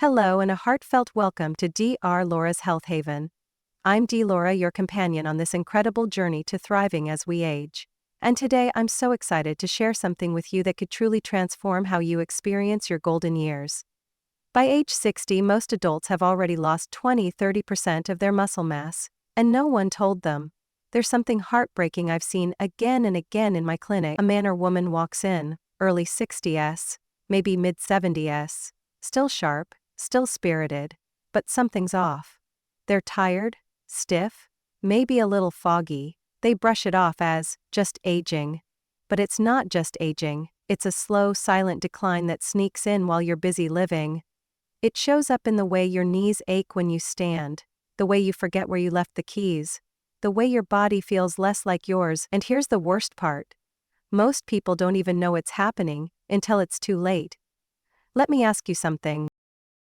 Hello and a heartfelt welcome to DR.LAURA's Health Haven. I'm DR.LAURA, your companion on this incredible journey to thriving as we age. And today I'm so excited to share something with you that could truly transform how you experience your golden years. By age 60, most adults have already lost 20-30% of their muscle mass, and no one told them. There's something heartbreaking I've seen again and again in my clinic. A man or woman walks in, early 60s, maybe mid 70s, still sharp, still spirited, but something's off. They're tired, stiff, maybe a little foggy. They brush it off as just aging. But it's not just aging, it's a slow, silent decline that sneaks in while you're busy living. It shows up in the way your knees ache when you stand, the way you forget where you left the keys, the way your body feels less like yours. And here's the worst part. Most people don't even know it's happening until it's too late. Let me ask you something.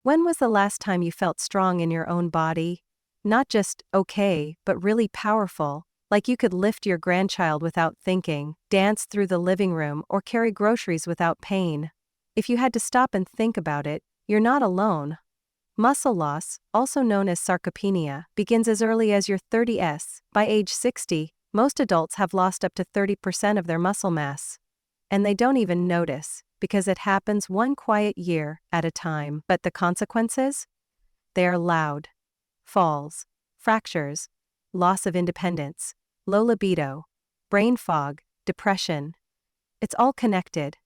When was the last time you felt strong in your own body? Not just okay, but really powerful, like you could lift your grandchild without thinking, dance through the living room, or carry groceries without pain. If you had to stop and think about it, you're not alone. Muscle loss, also known as sarcopenia, begins as early as your 30s. By age 60, most adults have lost up to 30% of their muscle mass. And they don't even notice, because it happens one quiet year at a time. But the consequences? They are loud. Falls, fractures, loss of independence, low libido, brain fog, depression. It's all connected.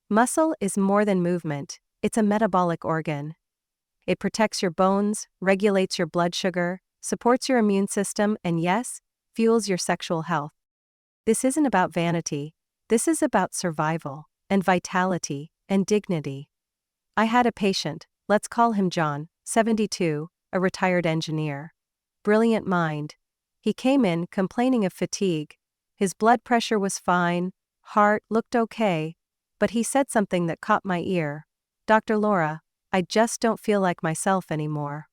Muscle is more than movement, it's a metabolic organ. It protects your bones, regulates your blood sugar, supports your immune system, and yes, fuels your sexual health. This isn't about vanity. This is about survival, and vitality, and dignity. I had a patient, let's call him John, 72, a retired engineer. Brilliant mind. He came in complaining of fatigue. His blood pressure was fine, heart looked okay, but he said something that caught my ear. Dr. Laura, I just don't feel like myself anymore.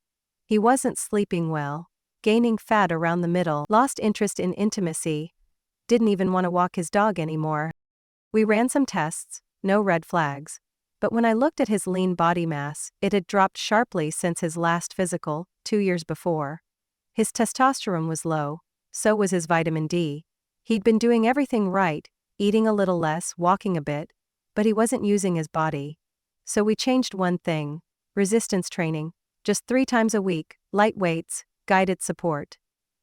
He wasn't sleeping well, gaining fat around the middle, lost interest in intimacy, didn't even want to walk his dog anymore. We ran some tests, no red flags. But when I looked at his lean body mass, it had dropped sharply since his last physical, 2 years before. His testosterone was low, so was his vitamin D. He'd been doing everything right, eating a little less, walking a bit, but he wasn't using his body. So we changed one thing: resistance training, just 3 times a week, light weights, guided support.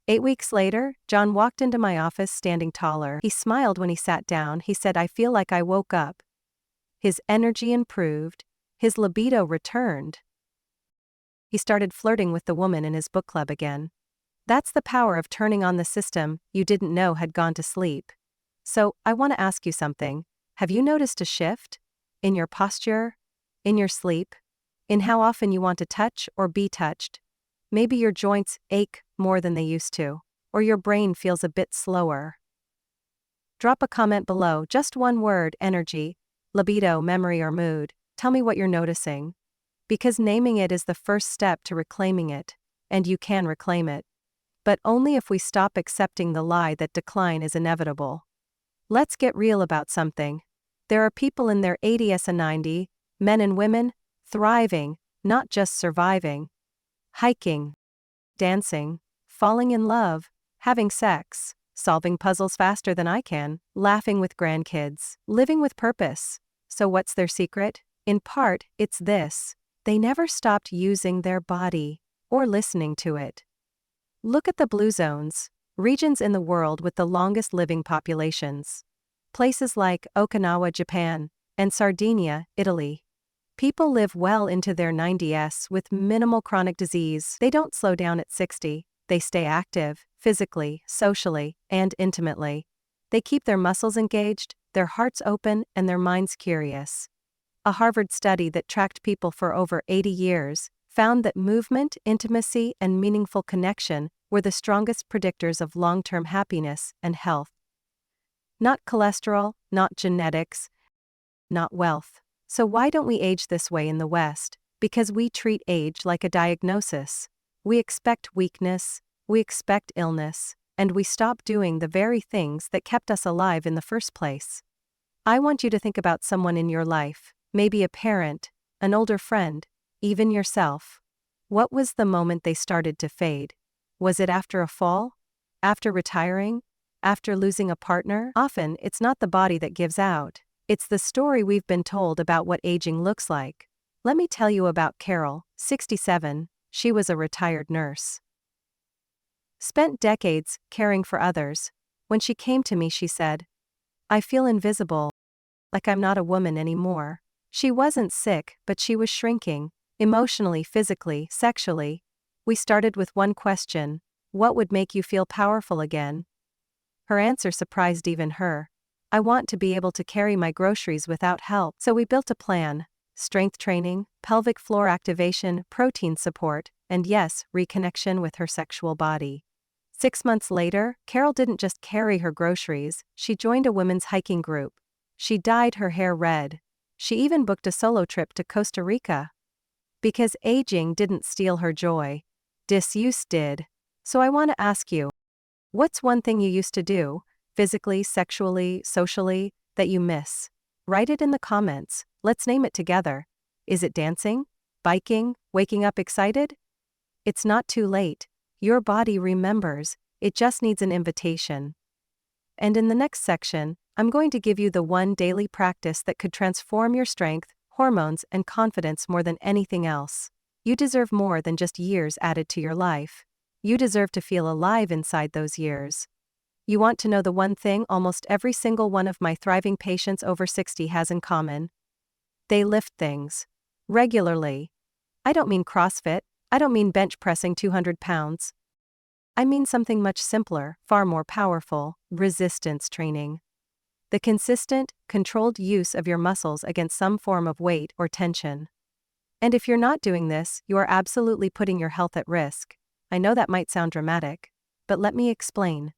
8 weeks later, John walked into my office standing taller. He smiled when he sat down. He said, "I feel like I woke up." His energy improved. His libido returned. He started flirting with the woman in his book club again. That's the power of turning on the system you didn't know had gone to sleep. So, I want to ask you something. Have you noticed a shift? In your posture? In your sleep? In how often you want to touch or be touched? Maybe your joints ache more than they used to, or your brain feels a bit slower. Drop a comment below, just one word: energy, libido, memory, or mood. Tell me what you're noticing. Because naming it is the first step to reclaiming it, and you can reclaim it. But only if we stop accepting the lie that decline is inevitable. Let's get real about something. There are people in their 80s and 90s, men and women, thriving, not just surviving. Hiking, dancing, falling in love, having sex, solving puzzles faster than I can, laughing with grandkids, living with purpose. So what's their secret? In part, it's this: they never stopped using their body, or listening to it. Look at the blue zones, regions in the world with the longest living populations. Places like Okinawa, Japan, and Sardinia, Italy. People live well into their 90s with minimal chronic disease. They don't slow down at 60. They stay active, physically, socially, and intimately. They keep their muscles engaged, their hearts open, and their minds curious. A Harvard study that tracked people for over 80 years found that movement, intimacy, and meaningful connection were the strongest predictors of long-term happiness and health. Not cholesterol, not genetics, not wealth. So why don't we age this way in the West? Because we treat age like a diagnosis. We expect weakness, we expect illness, and we stop doing the very things that kept us alive in the first place. I want you to think about someone in your life, maybe a parent, an older friend, even yourself. What was the moment they started to fade? Was it after a fall? After retiring? After losing a partner? Often, it's not the body that gives out. It's the story we've been told about what aging looks like. Let me tell you about Carol, 67. She was a retired nurse. Spent decades caring for others. When she came to me, she said, "I feel invisible, like I'm not a woman anymore." She wasn't sick, but she was shrinking, emotionally, physically, sexually. We started with one question: what would make you feel powerful again? Her answer surprised even her. "I want to be able to carry my groceries without help." So we built a plan: strength training, pelvic floor activation, protein support, and yes, reconnection with her sexual body. 6 months later, Carol didn't just carry her groceries, she joined a women's hiking group. She dyed her hair red. She even booked a solo trip to Costa Rica. Because aging didn't steal her joy. Disuse did. So I want to ask you, what's one thing you used to do, physically, sexually, socially, that you miss? Write it in the comments. Let's name it together. Is it dancing? Biking? Waking up excited? It's not too late. Your body remembers. It just needs an invitation. And in the next section, I'm going to give you the one daily practice that could transform your strength, hormones, and confidence more than anything else. You deserve more than just years added to your life. You deserve to feel alive inside those years. You want to know the one thing almost every single one of my thriving patients over 60 has in common? They lift things. Regularly. I don't mean CrossFit. I don't mean bench pressing 200 pounds. I mean something much simpler, far more powerful: resistance training. The consistent, controlled use of your muscles against some form of weight or tension. And if you're not doing this, you are absolutely putting your health at risk. I know that might sound dramatic, but let me explain.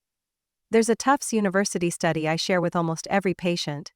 There's a Tufts University study I share with almost every patient.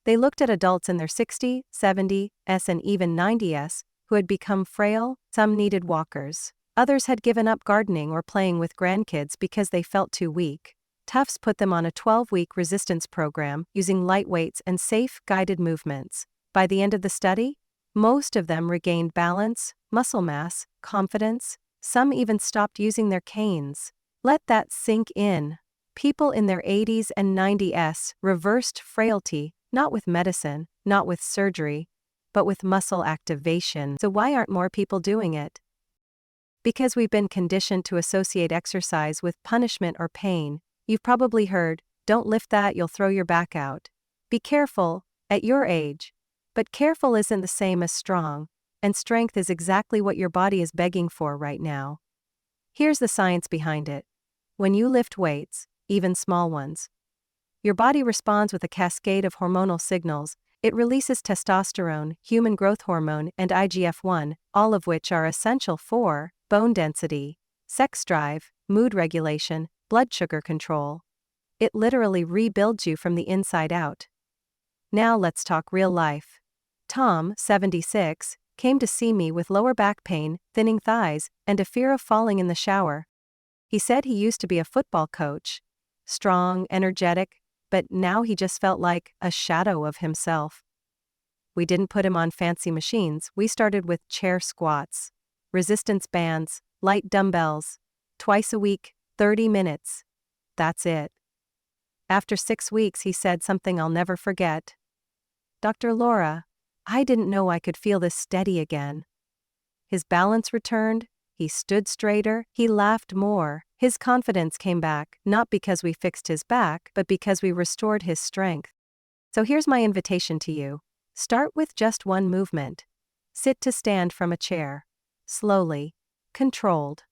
They looked at adults in their 60s, 70s, and even 90s, who had become frail. Some needed walkers. Others had given up gardening or playing with grandkids because they felt too weak. Tufts put them on a 12-week resistance program using light weights and safe, guided movements. By the end of the study, most of them regained balance, muscle mass, confidence. Some even stopped using their canes. Let that sink in. People in their 80s and 90s reversed frailty, not with medicine, not with surgery, but with muscle activation. So why aren't more people doing it? Because we've been conditioned to associate exercise with punishment or pain. You've probably heard, "Don't lift that, you'll throw your back out." Be careful, at your age. But careful isn't the same as strong, and strength is exactly what your body is begging for right now. Here's the science behind it. When you lift weights, even small ones, your body responds with a cascade of hormonal signals. It releases testosterone, human growth hormone, and IGF-1, all of which are essential for bone density, sex drive, mood regulation, blood sugar control. It literally rebuilds you from the inside out. Now let's talk real life. Tom, 76, came to see me with lower back pain, thinning thighs, and a fear of falling in the shower. He said he used to be a football coach. Strong, energetic, but now he just felt like a shadow of himself. We didn't put him on fancy machines. We started with chair squats, resistance bands, light dumbbells, twice a week, 30 minutes. That's it. After 6 weeks, he said something I'll never forget. "Dr. Laura, I didn't know I could feel this steady again." His balance returned, he stood straighter, he laughed more. His confidence came back, not because we fixed his back, but because we restored his strength. So here's my invitation to you. Start with just one movement. Sit to stand from a chair. Slowly. Controlled.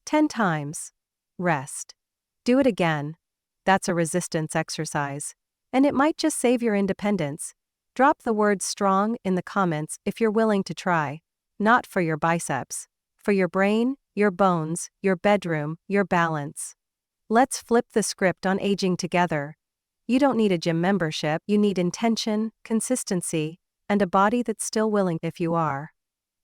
10 times. Rest. Do it again. That's a resistance exercise. And it might just save your independence. Drop the word strong in the comments if you're willing to try. Not for your biceps. For your brain, your bones, your bedroom, your balance. Let's flip the script on aging together. You don't need a gym membership, you need intention, consistency, and a body that's still willing if you are.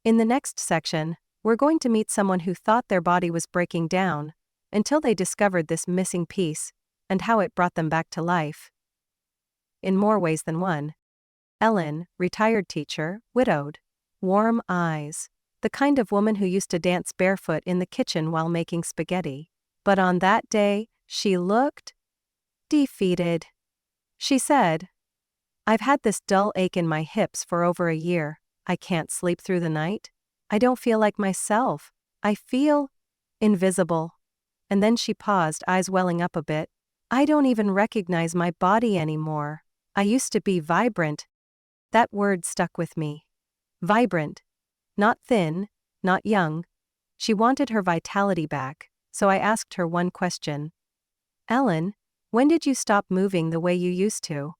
In the next section, we're going to meet someone who thought their body was breaking down until they discovered this missing piece and how it brought them back to life. In more ways than one. Ellen, retired teacher, widowed. Warm eyes. the kind of woman who used to dance barefoot in the kitchen while making spaghetti. But on that day, she looked defeated. She said, "I've had this dull ache in my hips for over a year. I can't sleep through the night. I don't feel like myself. I feel invisible." And then she paused, eyes welling up a bit. "I don't even recognize my body anymore. I used to be vibrant." That word stuck with me. Vibrant. Not thin, not young. She wanted her vitality back, so I asked her one question. "Ellen, when did you stop moving the way you used to?"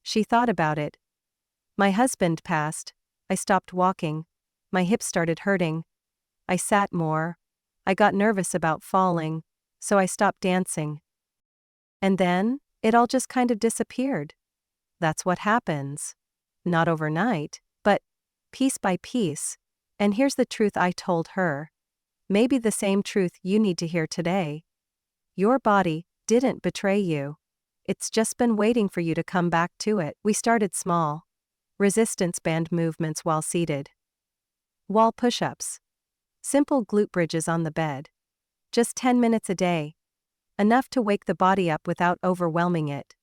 She thought about it. "My husband passed. I stopped walking. My hips started hurting. I sat more. I got nervous about falling, so I stopped dancing. And then, it all just kind of disappeared." That's what happens. Not overnight, but piece by piece. And here's the truth I told her. Maybe the same truth you need to hear today. Your body didn't betray you. It's just been waiting for you to come back to it. We started small. Resistance band movements while seated. Wall push-ups. Simple glute bridges on the bed. Just 10 minutes a day. Enough to wake the body up without overwhelming it.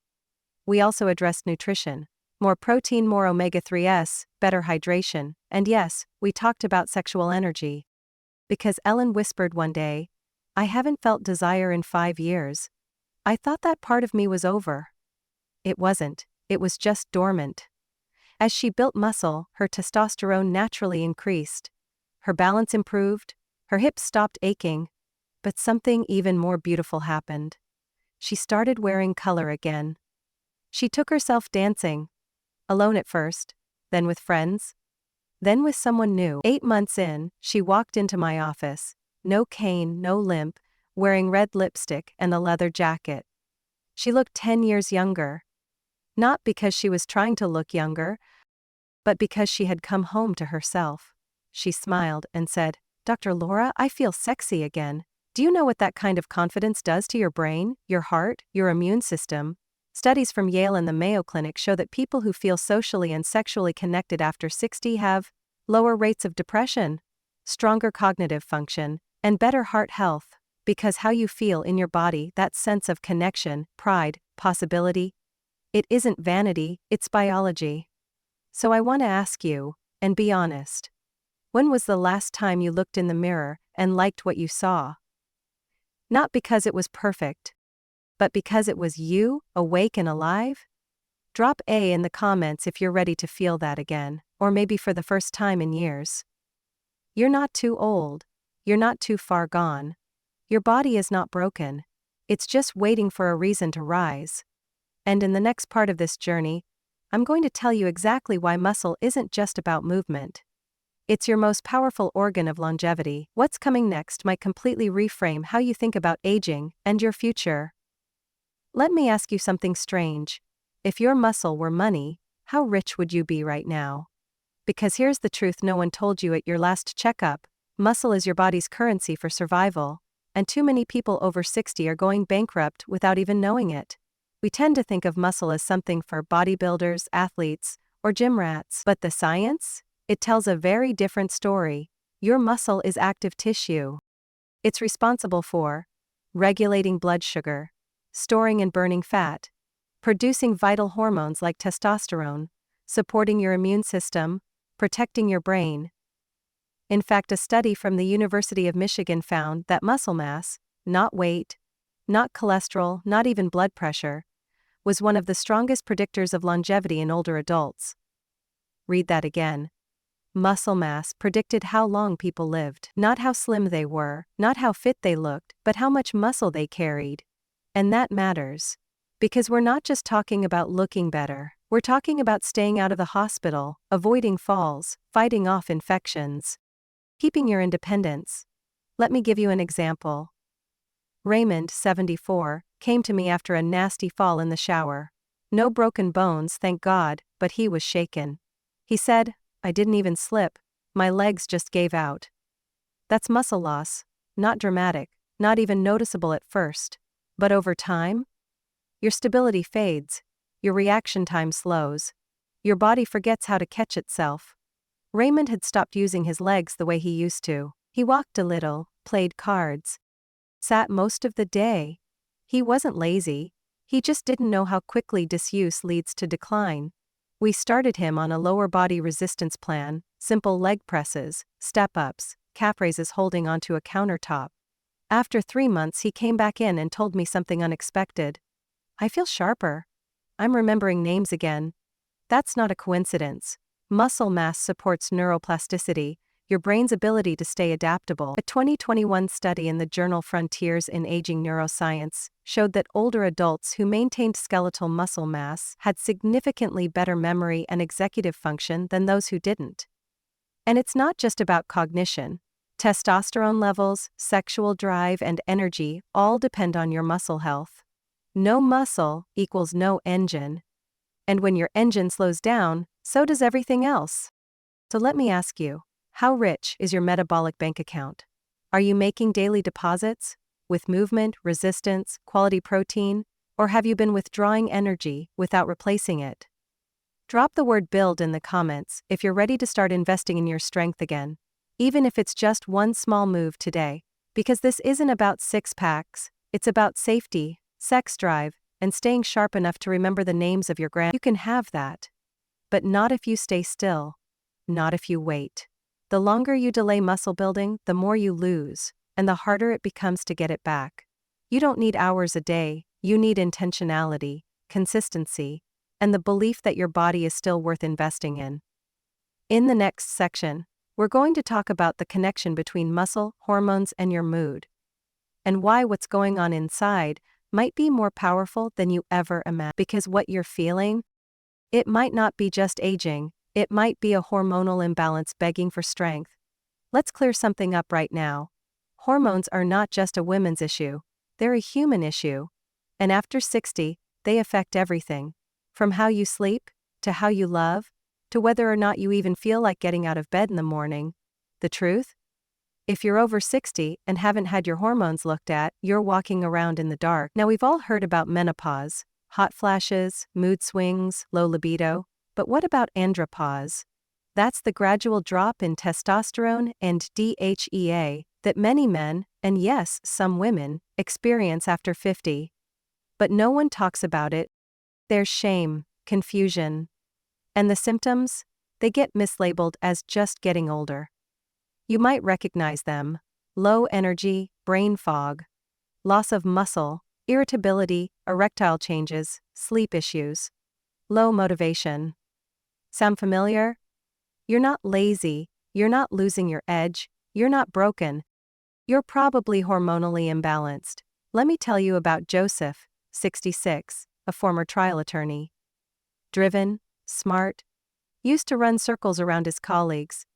We also addressed nutrition. More protein, more omega-3s, better hydration, and yes, we talked about sexual energy. Because Ellen whispered one day, "I haven't felt desire in 5 years. I thought that part of me was over." It wasn't, it was just dormant. As she built muscle, her testosterone naturally increased. Her balance improved, her hips stopped aching. But something even more beautiful happened. She started wearing color again. She took herself dancing. Alone at first, then with friends, then with someone new. 8 months in, she walked into my office. No cane, no limp, wearing red lipstick and a leather jacket. She looked 10 years younger. Not because she was trying to look younger, but because she had come home to herself. She smiled and said, "Dr. Laura, I feel sexy again. Do you know what that kind of confidence does to your brain, your heart, your immune system?" Studies from Yale and the Mayo Clinic show that people who feel socially and sexually connected after 60 have lower rates of depression, stronger cognitive function, and better heart health. Because how you feel in your body, that sense of connection, pride, possibility, it isn't vanity, it's biology. So I want to ask you, and be honest. When was the last time you looked in the mirror and liked what you saw? Not because it was perfect, but because it was you, awake and alive? Drop A in the comments if you're ready to feel that again, or maybe for the first time in years. You're not too old. You're not too far gone. Your body is not broken. It's just waiting for a reason to rise. And in the next part of this journey, I'm going to tell you exactly why muscle isn't just about movement. It's your most powerful organ of longevity. What's coming next might completely reframe how you think about aging and your future. Let me ask you something strange. If your muscle were money, how rich would you be right now? Because here's the truth no one told you at your last checkup. Muscle is your body's currency for survival, and too many people over 60 are going bankrupt without even knowing it. We tend to think of muscle as something for bodybuilders, athletes, or gym rats. But the science? It tells a very different story. Your muscle is active tissue. It's responsible for regulating blood sugar, storing and burning fat, producing vital hormones like testosterone, supporting your immune system, protecting your brain. In fact, a study from the University of Michigan found that muscle mass, not weight, not cholesterol, not even blood pressure, was one of the strongest predictors of longevity in older adults. Read that again. Muscle mass predicted how long people lived, not how slim they were, not how fit they looked, but how much muscle they carried. And that matters. Because we're not just talking about looking better, we're talking about staying out of the hospital, avoiding falls, fighting off infections, keeping your independence. Let me give you an example. Raymond, 74, came to me after a nasty fall in the shower. No broken bones, thank God, but he was shaken. He said, "I didn't even slip, my legs just gave out." That's muscle loss, not dramatic, not even noticeable at first. But over time, your stability fades, your reaction time slows, your body forgets how to catch itself. Raymond had stopped using his legs the way he used to. He walked a little, played cards, sat most of the day. He wasn't lazy. He just didn't know how quickly disuse leads to decline. We started him on a lower body resistance plan, simple leg presses, step-ups, calf raises holding onto a countertop. After 3 months he came back in and told me something unexpected. I feel sharper. I'm remembering names again. That's not a coincidence. Muscle mass supports neuroplasticity, your brain's ability to stay adaptable. A 2021 study in the journal Frontiers in Aging Neuroscience showed that older adults who maintained skeletal muscle mass had significantly better memory and executive function than those who didn't. And it's not just about cognition. Testosterone levels, sexual drive, and energy all depend on your muscle health. No muscle equals no engine. And when your engine slows down, so does everything else. So let me ask you, how rich is your metabolic bank account? Are you making daily deposits? With movement, resistance, quality protein? Or have you been withdrawing energy without replacing it? Drop the word build in the comments if you're ready to start investing in your strength again. Even if it's just one small move today. Because this isn't about six-packs, it's about safety, sex drive, and staying sharp enough to remember the names of your You can have that. But not if you stay still. Not if you wait. The longer you delay muscle building, the more you lose, and the harder it becomes to get it back. You don't need hours a day, you need intentionality, consistency, and the belief that your body is still worth investing in. In the next section, we're going to talk about the connection between muscle, hormones, and your mood, and why what's going on inside might be more powerful than you ever imagined. Because what you're feeling, it might not be just aging, it might be a hormonal imbalance begging for strength. Let's clear something up right now. Hormones are not just a women's issue, they're a human issue. And after 60, they affect everything. From how you sleep, to how you love, to whether or not you even feel like getting out of bed in the morning. The truth? If you're over 60 and haven't had your hormones looked at, you're walking around in the dark. Now we've all heard about menopause, hot flashes, mood swings, low libido, but what about andropause? That's the gradual drop in testosterone and DHEA that many men, and yes, some women, experience after 50. But no one talks about it. There's shame, confusion. And the symptoms? They get mislabeled as just getting older. You might recognize them: low energy, brain fog, loss of muscle, irritability, erectile changes, sleep issues, low motivation. Sound familiar? You're not lazy, you're not losing your edge, you're not broken. You're probably hormonally imbalanced. Let me tell you about Joseph, 66, a former trial attorney. Driven, smart, used to run circles around his colleagues.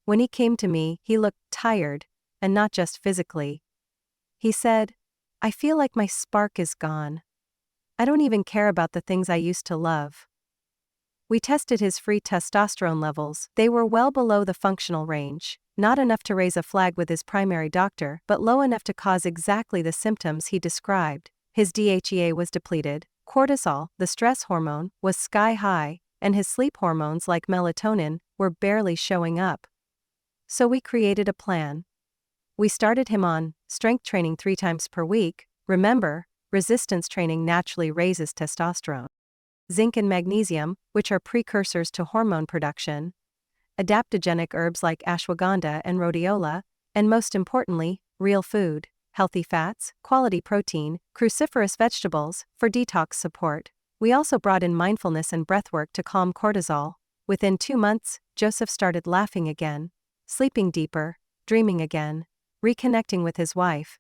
When he came to me, he looked tired, and not just physically. He said, "I feel like my spark is gone. I don't even care about the things I used to love." We tested his free testosterone levels. They were well below the functional range, not enough to raise a flag with his primary doctor, but low enough to cause exactly the symptoms he described. His DHEA was depleted, cortisol, the stress hormone, was sky high, and his sleep hormones like melatonin were barely showing up. So we created a plan. We started him on strength training 3 times per week. Remember, resistance training naturally raises testosterone. Zinc and magnesium, which are precursors to hormone production. Adaptogenic herbs like ashwagandha and rhodiola, and most importantly, real food, healthy fats, quality protein, cruciferous vegetables, for detox support. We also brought in mindfulness and breathwork to calm cortisol. Within 2 months, Joseph started laughing again, sleeping deeper, dreaming again, reconnecting with his wife.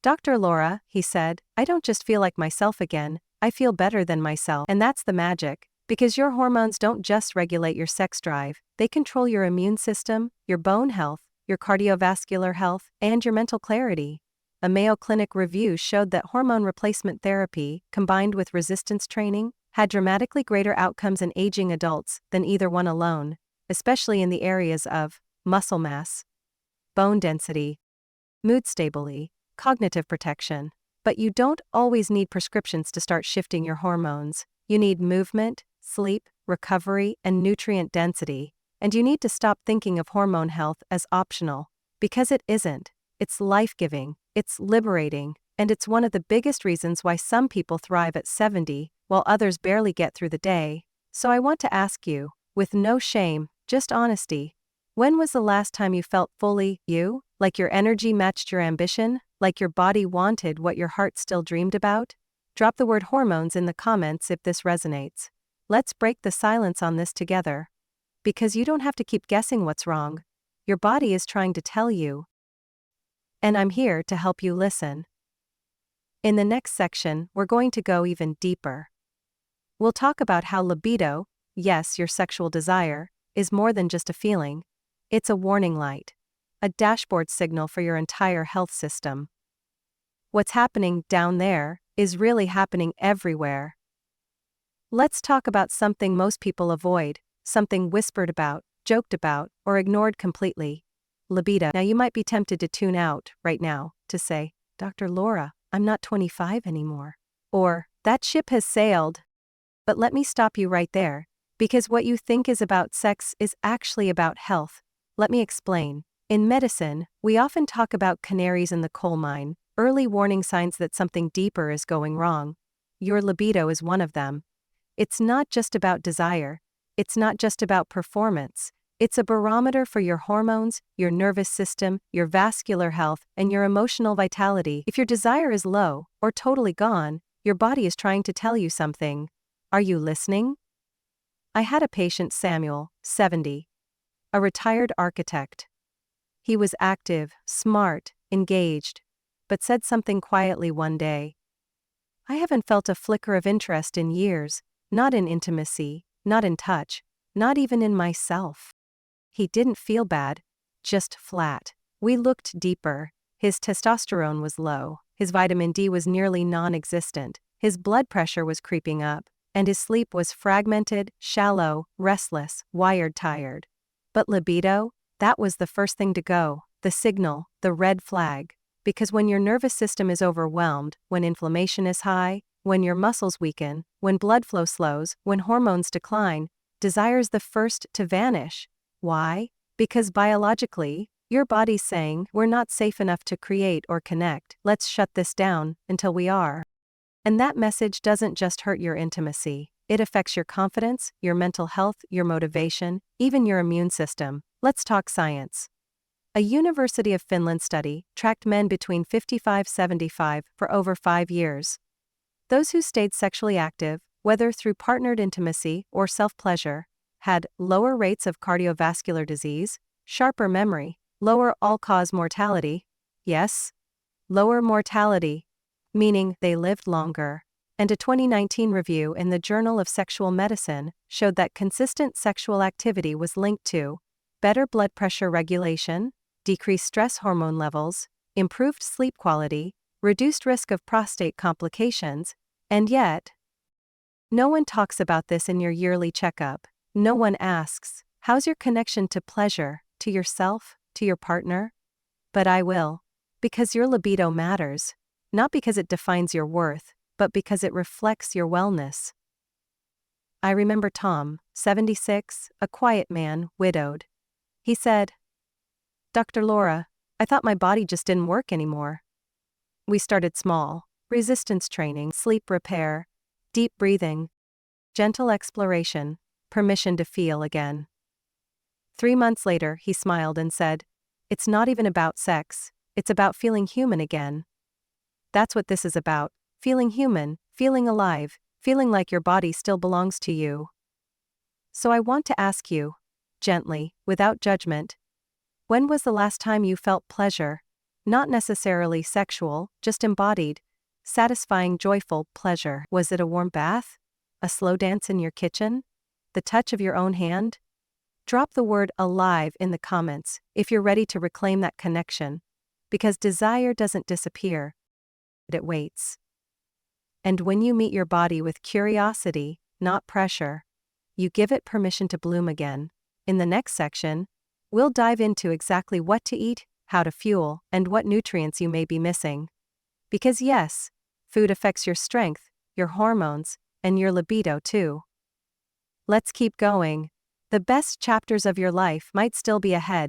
"Dr. Laura," he said, "I don't just feel like myself again, I feel better than myself." And that's the magic, because your hormones don't just regulate your sex drive, they control your immune system, your bone health, your cardiovascular health, and your mental clarity. A Mayo Clinic review showed that hormone replacement therapy, combined with resistance training, had dramatically greater outcomes in aging adults than either one alone, especially in the areas of muscle mass, bone density, mood stability, cognitive protection. But you don't always need prescriptions to start shifting your hormones. You need movement, sleep, recovery, and nutrient density. And you need to stop thinking of hormone health as optional. Because it isn't. It's life-giving, it's liberating, and it's one of the biggest reasons why some people thrive at 70, while others barely get through the day. So I want to ask you, with no shame, just honesty, when was the last time you felt fully you? Like your energy matched your ambition? Like your body wanted what your heart still dreamed about? Drop the word hormones in the comments if this resonates. Let's break the silence on this together. Because you don't have to keep guessing what's wrong. Your body is trying to tell you. And I'm here to help you listen. In the next section, we're going to go even deeper. We'll talk about how libido, yes, your sexual desire, is more than just a feeling. It's a warning light. A dashboard signal for your entire health system. What's happening down there is really happening everywhere. Let's talk about something most people avoid, something whispered about, joked about, or ignored completely. Libido. Now you might be tempted to tune out right now, to say, Dr. Laura, I'm not 25 anymore. Or, that ship has sailed. But let me stop you right there, because what you think is about sex is actually about health. Let me explain. In medicine, we often talk about canaries in the coal mine, early warning signs that something deeper is going wrong. Your libido is one of them. It's not just about desire. It's not just about performance. It's a barometer for your hormones, your nervous system, your vascular health, and your emotional vitality. If your desire is low, or totally gone, your body is trying to tell you something. Are you listening? I had a patient, Samuel, 70. A retired architect. He was active, smart, engaged, but said something quietly one day. I haven't felt a flicker of interest in years, not in intimacy, not in touch, not even in myself. He didn't feel bad, just flat. We looked deeper. His testosterone was low, his vitamin D was nearly non-existent, his blood pressure was creeping up, and his sleep was fragmented, shallow, restless, wired tired. But libido? That was the first thing to go, the signal, the red flag. Because when your nervous system is overwhelmed, when inflammation is high, when your muscles weaken, when blood flow slows, when hormones decline, desire's the first to vanish. Why? Because biologically, your body's saying, we're not safe enough to create or connect, let's shut this down, until we are. And that message doesn't just hurt your intimacy. It affects your confidence, your mental health, your motivation, even your immune system. Let's talk science. A University of Finland study tracked men between 55-75 for over 5 years. Those who stayed sexually active, whether through partnered intimacy or self-pleasure, had lower rates of cardiovascular disease, sharper memory, lower all-cause mortality, yes, lower mortality, meaning they lived longer. And a 2019 review in the Journal of Sexual Medicine showed that consistent sexual activity was linked to better blood pressure regulation, decreased stress hormone levels, improved sleep quality, reduced risk of prostate complications, and yet, no one talks about this in your yearly checkup. No one asks, how's your connection to pleasure, to yourself, to your partner? But I will. Because your libido matters. Not because it defines your worth, but because it reflects your wellness. I remember Tom, 76, a quiet man, widowed. He said, Dr. Laura, I thought my body just didn't work anymore. We started small, resistance training, sleep repair, deep breathing, gentle exploration, permission to feel again. 3 months later, he smiled and said, it's not even about sex, it's about feeling human again. That's what this is about. Feeling human, feeling alive, feeling like your body still belongs to you. So I want to ask you, gently, without judgment, when was the last time you felt pleasure? Not necessarily sexual, just embodied, satisfying, joyful pleasure. Was it a warm bath? A slow dance in your kitchen? The touch of your own hand? Drop the word alive in the comments if you're ready to reclaim that connection. Because desire doesn't disappear, it waits. And when you meet your body with curiosity, not pressure, you give it permission to bloom again. In the next section, we'll dive into exactly what to eat, how to fuel, and what nutrients you may be missing. Because yes, food affects your strength, your hormones, and your libido too. Let's keep going. the best chapters of your life might still be ahead.